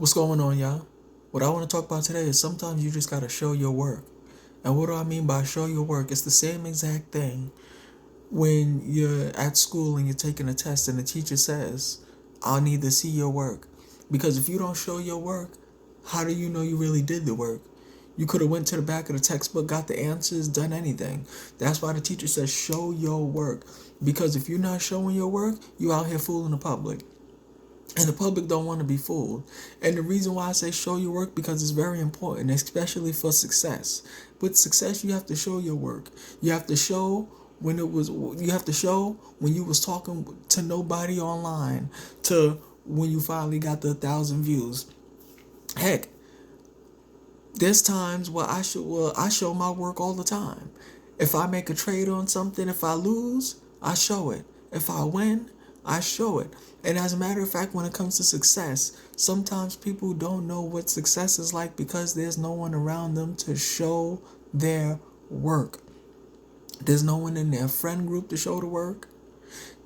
What's going on, y'all? What I want to talk about today is sometimes you just got to show your work. And what do I mean by show your work? It's the same exact thing when you're at school and you're taking a test and the teacher says, I'll need to see your work. Because if you don't show your work, how do you know you really did the work? You could have went to the back of the textbook, got the answers, done anything. That's why the teacher says show your work. Because if you're not showing your work, you out here fooling the public. And the public don't want to be fooled. And the reason why I say show your work because it's very important, especially for success. With success, you have to show your work. You have to show you have to show when you was talking to nobody online to when you finally got the 1,000 views. Heck, there's times where I show my work all the time. If I make a trade on something, if I lose, I show it. If I win, I show it. And as a matter of fact, when it comes to success, sometimes people don't know what success is like because there's no one around them to show their work. There's no one in their friend group to show the work.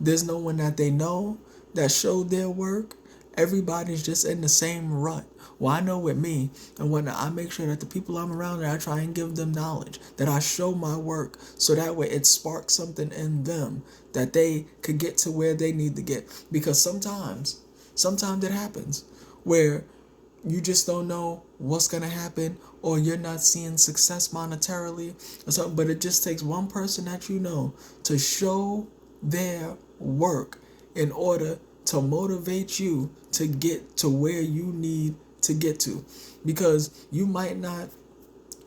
There's no one that they know that showed their work. Everybody's just in the same rut. Well, I know with me, and when I make sure that the people I'm around, that I try and give them knowledge, that I show my work, so that way it sparks something in them that they could get to where they need to get. Because sometimes it happens where you just don't know what's gonna happen, or you're not seeing success monetarily or something. But it just takes one person that you know to show their work in order to motivate you to get to where you need to get to. Because you might not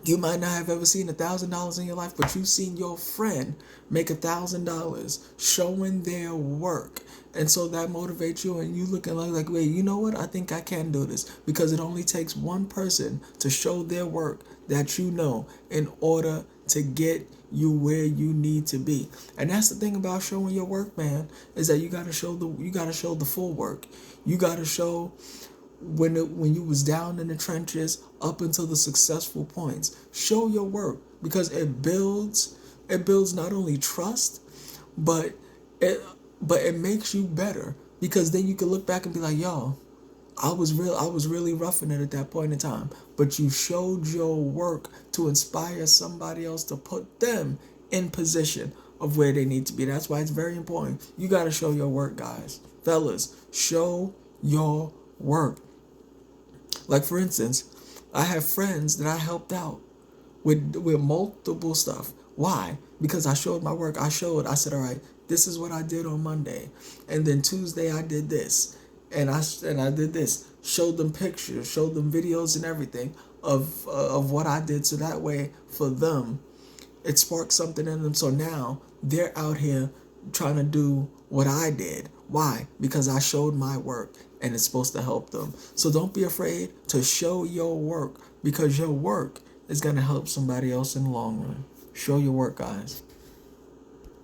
have ever seen $1,000 in your life, but you've seen your friend make $1,000 showing their work. And so that motivates you, and you looking like, wait, you know what? I think I can do this. Because it only takes one person to show their work that you know in order to get you where you need to be. And that's the thing about showing your work, man, is that you gotta show the full work. You gotta show when you was down in the trenches up until the successful points. Show your work because it builds not only trust, but it makes you better, because then you can look back and be like, yo, I was really roughing it at that point in time, but you showed your work to inspire somebody else to put them in position of where they need to be. That's why it's very important. You got to show your work, guys. Fellas, show your work. Like, for instance, I have friends that I helped out with multiple stuff. Why? Because I showed my work. I said, all right, this is what I did on Monday. And then Tuesday I did this. And I did this. Showed them pictures, showed them videos and everything of what I did. So that way for them, it sparked something in them. So now they're out here trying to do what I did. Why? Because I showed my work, and it's supposed to help them. So don't be afraid to show your work, because your work is going to help somebody else in the long run. Show your work, guys.